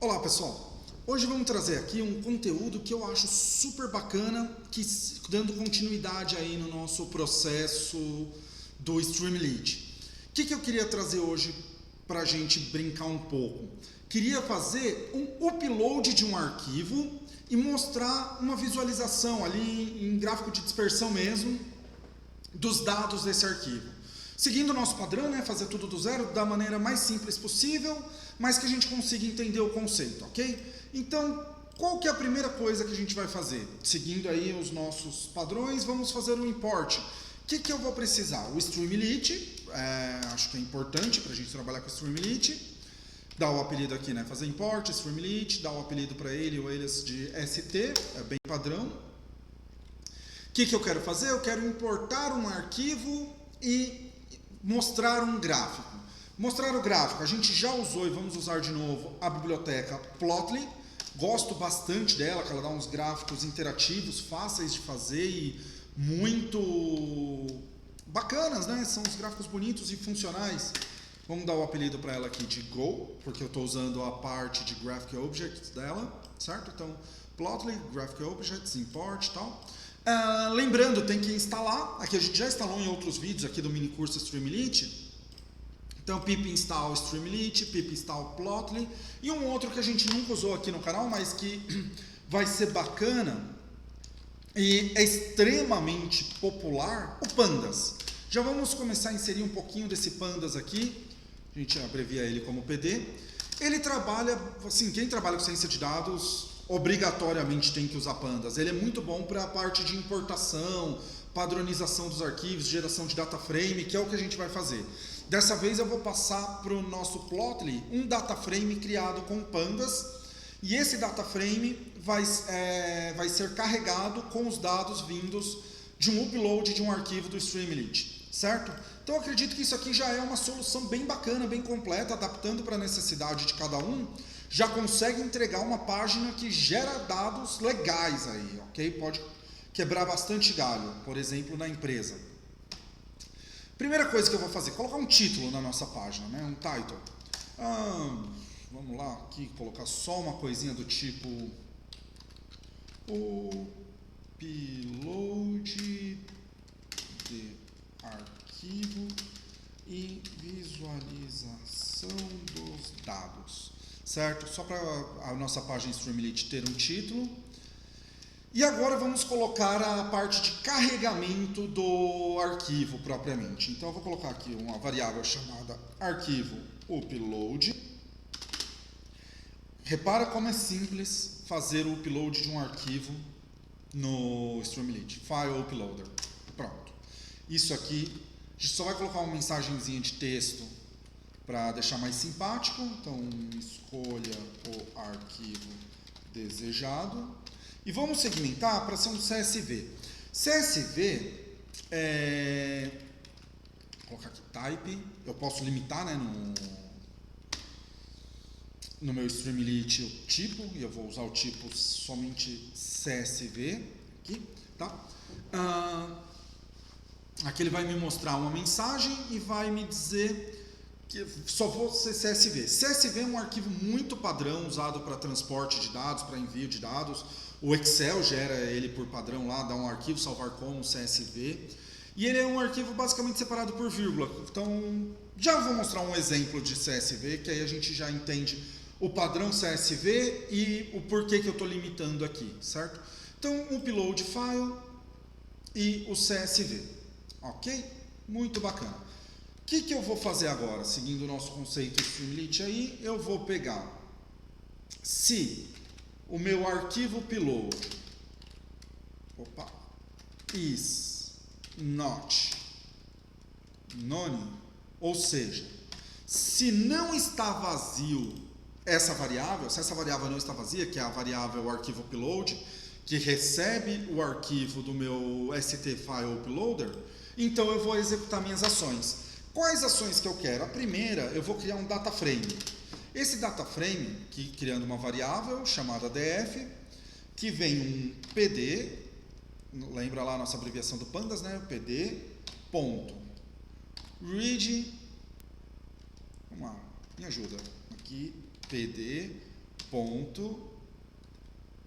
Olá pessoal, hoje vamos trazer aqui um conteúdo que eu acho super bacana, dando continuidade aí no nosso processo do Streamlit. O que eu queria trazer hoje para a gente brincar um pouco? Queria fazer um upload de um arquivo e mostrar uma visualização ali em gráfico de dispersão mesmo dos dados desse arquivo. Seguindo o nosso padrão, né, fazer tudo do zero da maneira mais simples possível, mas que a gente consiga entender o conceito, ok? Então, qual que é a primeira coisa que a gente vai fazer? Seguindo aí os nossos padrões, vamos fazer um import. O que eu vou precisar? O Streamlit, acho que é importante para a gente trabalhar com o Streamlit. Dá o apelido aqui, né? Fazer import, Streamlit, dá o apelido para ele ou eles de ST, é bem padrão. O que eu quero fazer? Eu quero importar um arquivo e mostrar um gráfico. Mostrar o gráfico, a gente já usou e vamos usar de novo a biblioteca Plotly. Gosto bastante dela, que ela dá uns gráficos interativos, fáceis de fazer e muito bacanas, né? São os gráficos bonitos e funcionais. Vamos dar o apelido para ela aqui de Go, porque eu estou usando a parte de Graphic Objects dela, certo? Então, Plotly, Graphic Objects, Import e tal. Lembrando, tem que instalar, aqui a gente já instalou em outros vídeos aqui do mini curso Streamlit. Então, pip install Streamlit, pip install Plotly e um outro que a gente nunca usou aqui no canal, mas que vai ser bacana e é extremamente popular, o Pandas. Já vamos começar a inserir um pouquinho desse Pandas aqui, a gente abrevia ele como PD. Ele trabalha, assim, quem trabalha com ciência de dados obrigatoriamente tem que usar Pandas. Ele é muito bom para a parte de importação, padronização dos arquivos, geração de data frame, que é o que a gente vai fazer. Dessa vez eu vou passar para o nosso Plotly um data frame criado com Pandas, e esse data frame vai ser carregado com os dados vindos de um upload de um arquivo do Streamlit, certo? Então eu acredito que isso aqui já é uma solução bem bacana, bem completa, adaptando para a necessidade de cada um, já consegue entregar uma página que gera dados legais aí, ok? Pode quebrar bastante galho, por exemplo, na empresa. Primeira coisa que eu vou fazer, colocar um título na nossa página, né? Um title. Vamos lá, aqui, colocar só uma coisinha do tipo upload de arquivo e visualização dos dados, certo? Só para a nossa página Streamlit ter um título. E agora vamos colocar a parte de carregamento do arquivo propriamente. Então eu vou colocar aqui uma variável chamada arquivo upload. Repara como é simples fazer o upload de um arquivo no Streamlit. File uploader. Pronto. Isso aqui, a gente só vai colocar uma mensagenzinha de texto para deixar mais simpático. Então, escolha o arquivo desejado. E vamos segmentar para ser um CSV. CSV vou colocar aqui type. Eu posso limitar, né, no meu Streamlit o tipo, e eu vou usar o tipo somente CSV aqui, tá? Aqui ele vai me mostrar uma mensagem e vai me dizer que só vou ser CSV. CSV é um arquivo muito padrão usado para transporte de dados, para envio de dados. O Excel gera ele por padrão lá, dá um arquivo, salvar como CSV. E ele é um arquivo basicamente separado por vírgula. Então, já vou mostrar um exemplo de CSV, que aí a gente já entende o padrão CSV e o porquê que eu estou limitando aqui, certo? Então, upload file e o CSV, ok? Muito bacana. O que eu vou fazer agora, seguindo o nosso conceito Streamlit aí, eu vou pegar, se o meu arquivo upload is not none, ou seja, se não está vazio essa variável, se essa variável não está vazia, que é a variável arquivo upload, que recebe o arquivo do meu ST file uploader, então eu vou executar minhas ações. Quais ações que eu quero? A primeira, eu vou criar um data frame. Esse data frame, criando uma variável chamada df, que vem um pd, lembra lá a nossa abreviação do Pandas, né? pd, ponto, read, vamos lá, me ajuda, aqui, pd, ponto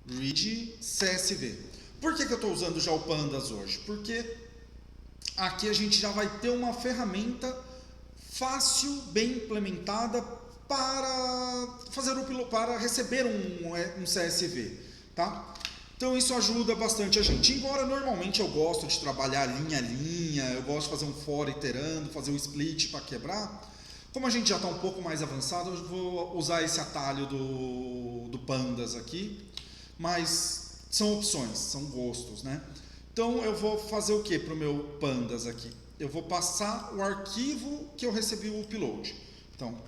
read CSV. Por que eu estou usando já o Pandas hoje? Porque aqui a gente já vai ter uma ferramenta fácil, bem implementada para para receber um CSV, tá? Então isso ajuda bastante a gente. Embora normalmente eu gosto de trabalhar linha a linha, eu gosto de fazer um for iterando, fazer um split para quebrar. Como a gente já está um pouco mais avançado, eu vou usar esse atalho do Pandas aqui, mas são opções, são gostos, né? Então eu vou fazer o que para o meu Pandas aqui? Eu vou passar o arquivo que eu recebi o upload. Então,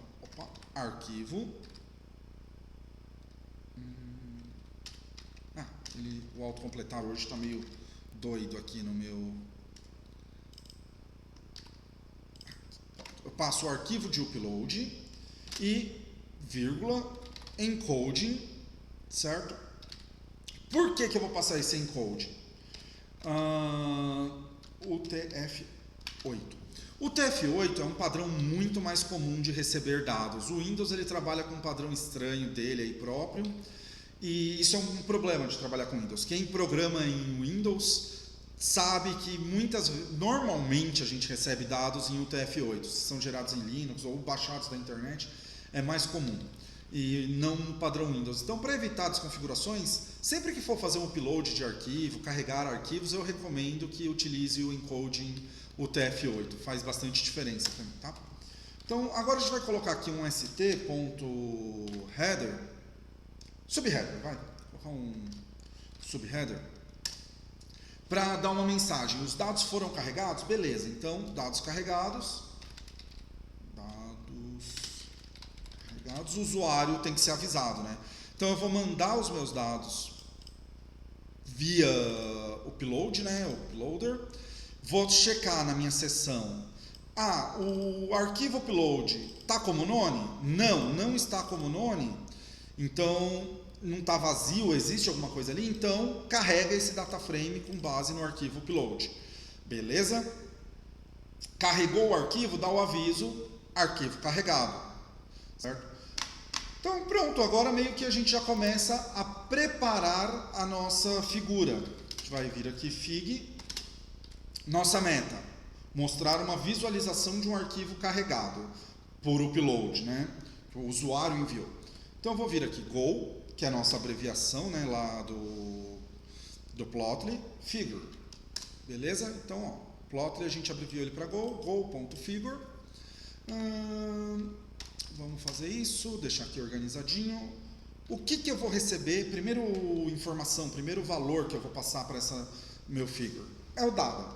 arquivo. O autocompletar hoje está meio doido aqui no meu... Eu passo o arquivo de upload e vírgula encoding, certo? Por que eu vou passar esse encoding? O TF8. O TF8 é um padrão muito mais comum de receber dados. O Windows ele trabalha com um padrão estranho dele aí próprio. E isso é um problema de trabalhar com Windows. Quem programa em Windows sabe que normalmente a gente recebe dados em UTF-8, se são gerados em Linux ou baixados da internet, é mais comum, e não no padrão Windows. Então, para evitar desconfigurações, sempre que for fazer um upload de arquivo, carregar arquivos, eu recomendo que utilize o encoding UTF-8, faz bastante diferença também, tá? Então, agora a gente vai colocar aqui um st.header, subheader, vai, vou colocar um subheader, para dar uma mensagem. Os dados foram carregados? Beleza, então dados carregados, o usuário tem que ser avisado, né? Então eu vou mandar os meus dados via upload, né? Uploader, vou checar na minha seção. O arquivo upload está como none? Não está como none. Então não está vazio, existe alguma coisa ali, então carrega esse data frame com base no arquivo upload. Beleza? Carregou o arquivo, dá o aviso, arquivo carregado. Certo? Então pronto, agora meio que a gente já começa a preparar a nossa figura. A gente vai vir aqui, Fig, nossa meta, mostrar uma visualização de um arquivo carregado por upload, né? Que o usuário enviou. Então eu vou vir aqui, Go, que é a nossa abreviação, né, lá do Plotly, Figure. Beleza? Então, ó, Plotly a gente abreviou ele para go.figure. Vamos fazer isso, deixar aqui organizadinho. O que eu vou receber? Primeiro informação, primeiro valor que eu vou passar para essa meu figure é o dado.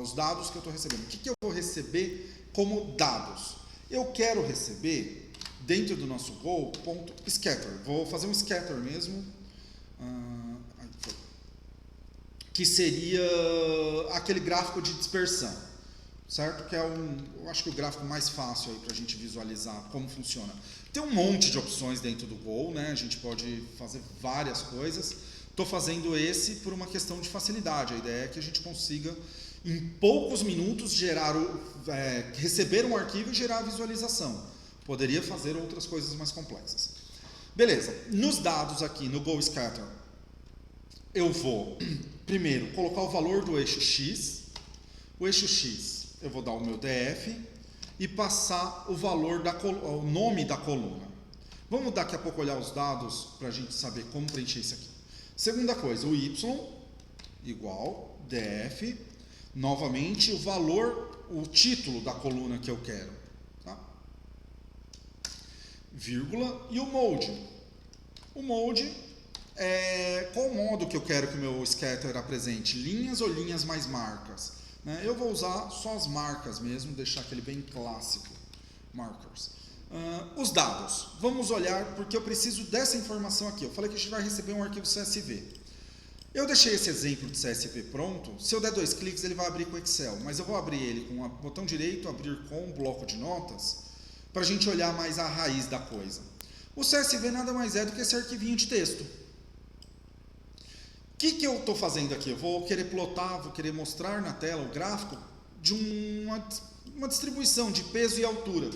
Os dados que eu estou recebendo. O que eu vou receber como dados? Eu quero receber dentro do nosso go.scatter. Vou fazer um scatter mesmo. Que seria aquele gráfico de dispersão. Certo? Que é eu acho que o gráfico mais fácil para a gente visualizar como funciona. Tem um monte de opções dentro do Go, né? A gente pode fazer várias coisas. Estou fazendo esse por uma questão de facilidade. A ideia é que a gente consiga, em poucos minutos, receber um arquivo e gerar a visualização. Poderia fazer outras coisas mais complexas. Beleza. Nos dados aqui no Go Scatter, eu vou, primeiro, colocar o valor do eixo X. O eixo X, eu vou dar o meu DF e passar o valor o nome da coluna. Vamos daqui a pouco olhar os dados para a gente saber como preencher isso aqui. Segunda coisa, o Y igual DF, novamente o valor, o título da coluna que eu quero, tá? Vírgula e o mode. O mode é qual modo que eu quero que o meu scatter apresente, linhas ou linhas mais marcas. Eu vou usar só as marcas mesmo, deixar aquele bem clássico, markers. Os dados, vamos olhar porque eu preciso dessa informação aqui. Eu falei que a gente vai receber um arquivo CSV. Eu deixei esse exemplo de CSV pronto. Se eu der 2 cliques ele vai abrir com Excel, mas eu vou abrir ele com o botão direito, abrir com bloco de notas, para a gente olhar mais a raiz da coisa. O CSV nada mais é do que esse arquivinho de texto. O que eu estou fazendo aqui? Eu vou querer plotar, vou querer mostrar na tela o gráfico de uma distribuição de peso e altura.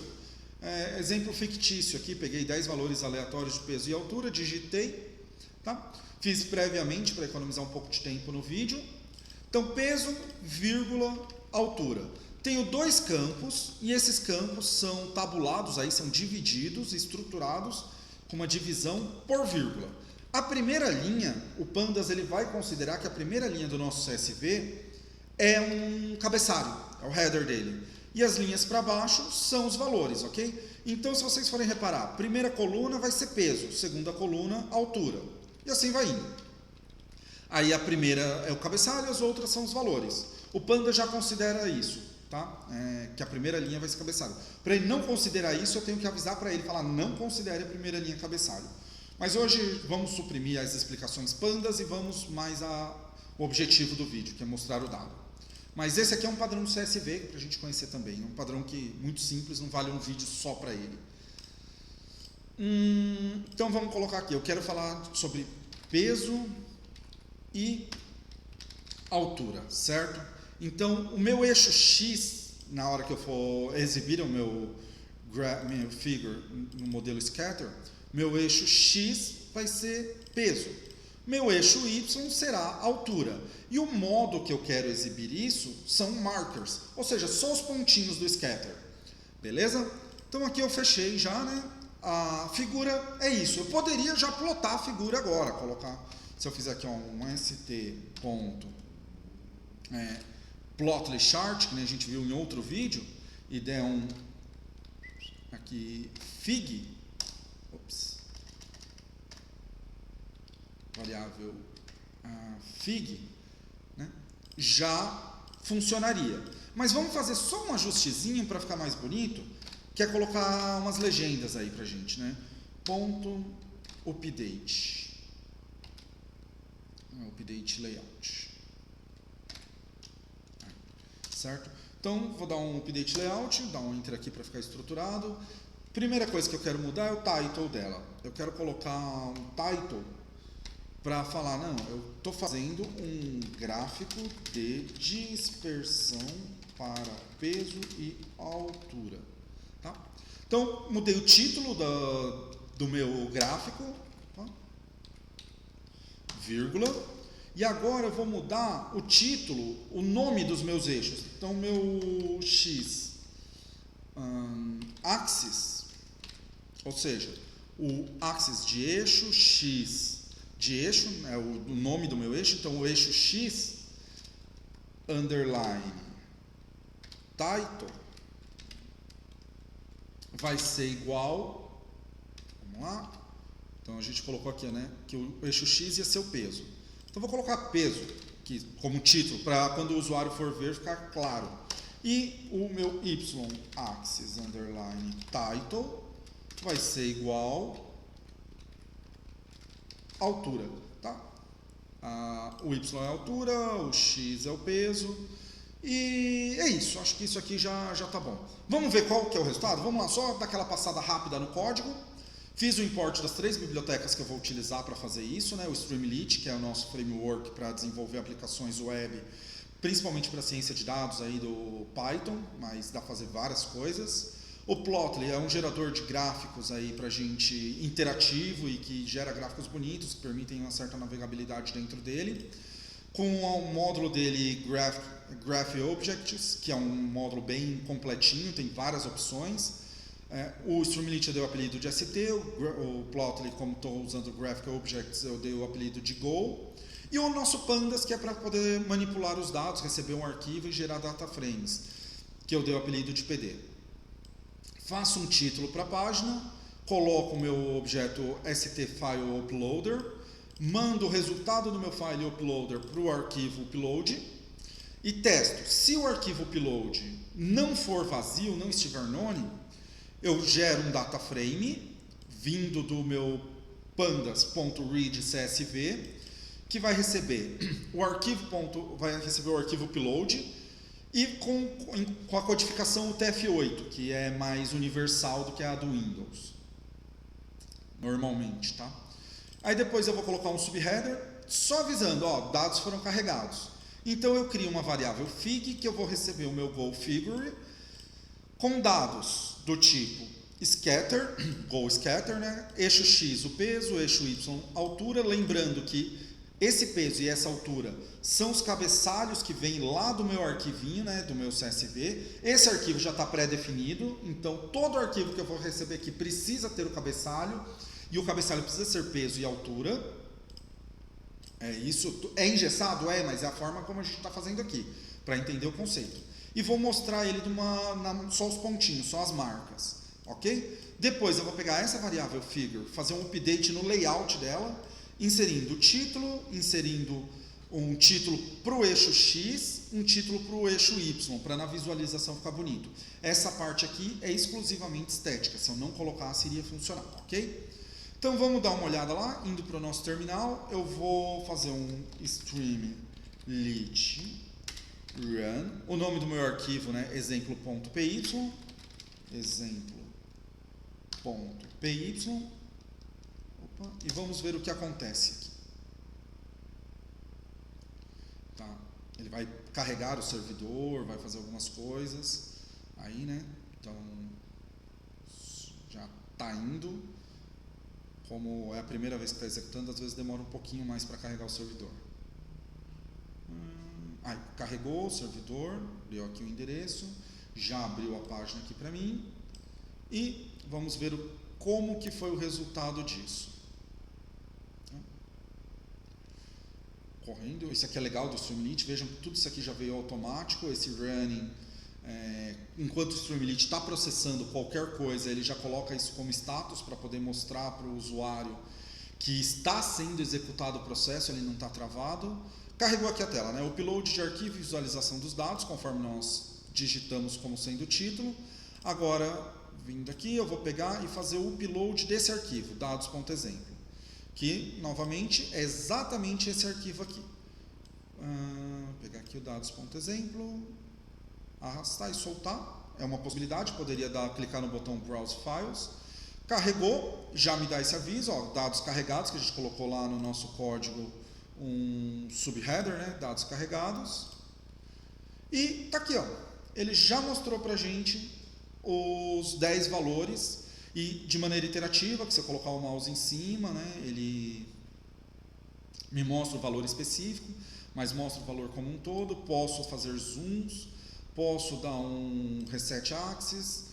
exemplo fictício aqui, peguei 10 valores aleatórios de peso e altura, digitei, tá? Fiz previamente para economizar um pouco de tempo no vídeo. Então, peso, vírgula, altura. Tenho 2 campos e esses campos são tabulados, aí são divididos, estruturados com uma divisão por vírgula. A primeira linha, o Pandas ele vai considerar que a primeira linha do nosso CSV é um cabeçalho, é o header dele. E as linhas para baixo são os valores, ok? Então, se vocês forem reparar, primeira coluna vai ser peso, segunda coluna, altura. E assim vai indo. Aí a primeira é o cabeçalho, as outras são os valores. O Panda já considera isso, tá? Que a primeira linha vai ser cabeçalho. Para ele não considerar isso, eu tenho que avisar para ele, falar, não considere a primeira linha cabeçalho. Mas hoje vamos suprimir as explicações Pandas e vamos mais ao objetivo do vídeo, que é mostrar o dado. Mas esse aqui é um padrão do CSV para a gente conhecer também. É um padrão que muito simples, não vale um vídeo só para ele. Então vamos colocar aqui. Eu quero falar sobre peso e altura, certo? Então o meu eixo X, na hora que eu for exibir o meu figure no modelo scatter, meu eixo X vai ser peso. Meu eixo Y será altura. E o modo que eu quero exibir isso são markers, ou seja, só os pontinhos do scatter. Beleza? Então aqui eu fechei já, né? A figura é isso. Eu poderia já plotar a figura agora, colocar, se eu fizer aqui um st.plotly chart, que nem a gente viu em outro vídeo, e der aqui fig, variável fig, né, já funcionaria. Mas vamos fazer só um ajustezinho para ficar mais bonito, que é colocar umas legendas aí pra gente, né? Ponto update. Update layout. Certo? Então, vou dar um update layout, dar um enter aqui para ficar estruturado. Primeira coisa que eu quero mudar é o title dela. Eu quero colocar um title para falar, não, eu estou fazendo um gráfico de dispersão para peso e altura. Tá? Então, mudei o título do meu gráfico, tá? Vírgula, e agora eu vou mudar o título, o nome dos meus eixos. Então, meu X axis, ou seja, o axis de eixo, X de eixo, é o nome do meu eixo, então o eixo X, underline, title, vai ser igual, vamos lá, então a gente colocou aqui, né, que o eixo X ia ser o peso. Então vou colocar peso aqui como título, para quando o usuário for ver ficar claro. E o meu Y axis, underline, title, vai ser igual altura, tá? O Y é a altura, o X é o peso, e é isso, acho que isso aqui já tá bom. Vamos ver qual que é o resultado? Vamos lá, só dar aquela passada rápida no código. Fiz o import das 3 bibliotecas que eu vou utilizar para fazer isso, né? O Streamlit, que é o nosso framework para desenvolver aplicações web, principalmente para ciência de dados aí do Python, mas dá para fazer várias coisas. O Plotly é um gerador de gráficos aí pra gente interativo e que gera gráficos bonitos, que permitem uma certa navegabilidade dentro dele. Com o módulo dele Graph Objects, que é um módulo bem completinho, tem várias opções. O Streamlit eu dei o apelido de ST, o Plotly, como estou usando Graphic Objects, eu dei o apelido de Go. E o nosso Pandas, que é para poder manipular os dados, receber um arquivo e gerar data frames, que eu dei o apelido de PD. Faço um título para a página, coloco o meu objeto stFileUploader, mando o resultado do meu file uploader para o arquivo upload e testo. Se o arquivo upload não for vazio, não estiver none, eu gero um data frame vindo do meu pandas.readCSV que vai receber o arquivo upload e com a codificação UTF-8, que é mais universal do que a do Windows, normalmente, tá? Aí depois eu vou colocar um subheader, só avisando, ó, dados foram carregados. Então eu crio uma variável fig, que eu vou receber o meu goFigure, com dados do tipo scatter, goal scatter, né? Eixo X, o peso, eixo Y, altura. Lembrando que esse peso e essa altura são os cabeçalhos que vêm lá do meu arquivinho, né? Do meu CSV. Esse arquivo já está pré-definido, então todo arquivo que eu vou receber aqui precisa ter o cabeçalho, e o cabeçalho precisa ser peso e altura. É isso. É engessado? É, mas é a forma como a gente está fazendo aqui, para entender o conceito. E vou mostrar ele só os pontinhos, só as marcas. Ok? Depois eu vou pegar essa variável figure, fazer um update no layout dela, inserindo o título, inserindo um título para o eixo X, um título para o eixo Y, para na visualização ficar bonito. Essa parte aqui é exclusivamente estética, se eu não colocasse iria funcionar, ok? Então vamos dar uma olhada lá, indo para o nosso terminal, eu vou fazer um streamlit run, o nome do meu arquivo, né, exemplo.py, exemplo.py, e vamos ver o que acontece aqui. Tá? Ele vai carregar o servidor, vai fazer algumas coisas, aí, né, então já está indo. Como é a primeira vez que está executando, às vezes demora um pouquinho mais para carregar o servidor. Carregou o servidor, deu aqui o endereço, já abriu a página aqui para mim, e vamos ver como que foi o resultado disso. Correndo, isso aqui é legal do Streamlit, vejam que tudo isso aqui já veio automático, esse running, enquanto o Streamlit está processando qualquer coisa, ele já coloca isso como status para poder mostrar para o usuário que está sendo executado o processo, ele não está travado. Carregou aqui a tela, né? Upload de arquivo e visualização dos dados, conforme nós digitamos como sendo o título. Agora, vindo aqui, eu vou pegar e fazer o upload desse arquivo, dados.exemplo, que, novamente, é exatamente esse arquivo aqui. Vou pegar aqui o dados.exemplo, arrastar e soltar, é uma possibilidade, poderia clicar no botão Browse Files. Carregou, já me dá esse aviso, ó, dados carregados, que a gente colocou lá no nosso código um subheader, né, dados carregados. E tá aqui, ó, ele já mostrou pra gente os 10 valores, e de maneira iterativa, que se eu colocar o mouse em cima, né, ele me mostra o valor específico, mas mostra o valor como um todo. Posso fazer zooms, posso dar um reset axis,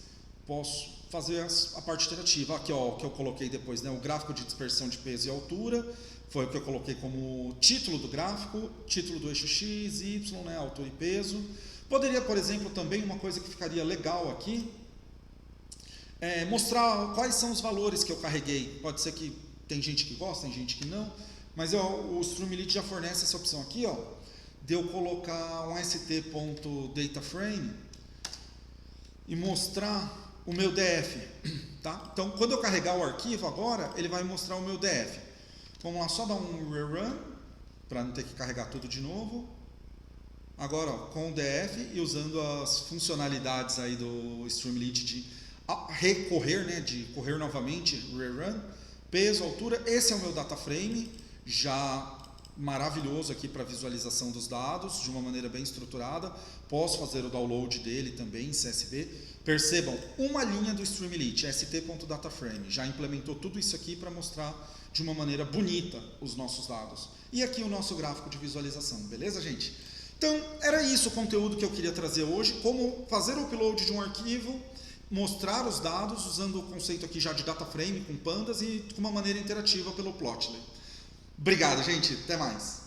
posso fazer a parte iterativa. Aqui, ó, o que eu coloquei depois, né, o gráfico de dispersão de peso e altura, foi o que eu coloquei como título do gráfico, título do eixo X, Y, né, altura e peso. Poderia, por exemplo, também uma coisa que ficaria legal aqui, mostrar quais são os valores que eu carreguei. Pode ser que tem gente que gosta, tem gente que não, mas o Streamlit já fornece essa opção aqui, ó, de eu colocar um st.dataframe e mostrar o meu DF, tá? Então, quando eu carregar o arquivo agora, ele vai mostrar o meu DF. Vamos lá, só dar um rerun, para não ter que carregar tudo de novo. Agora, ó, com o DF e usando as funcionalidades aí do Streamlit de recorrer, né, de correr novamente, rerun, peso, altura. Esse é o meu data frame, já maravilhoso aqui para visualização dos dados, de uma maneira bem estruturada. Posso fazer o download dele também em CSV. Percebam, uma linha do Streamlit, st.dataframe, já implementou tudo isso aqui para mostrar de uma maneira bonita os nossos dados. E aqui o nosso gráfico de visualização, beleza, gente? Então, era isso o conteúdo que eu queria trazer hoje, como fazer o upload de um arquivo, mostrar os dados usando o conceito aqui já de data frame com pandas e com uma maneira interativa pelo Plotly. Obrigado, gente. Até mais.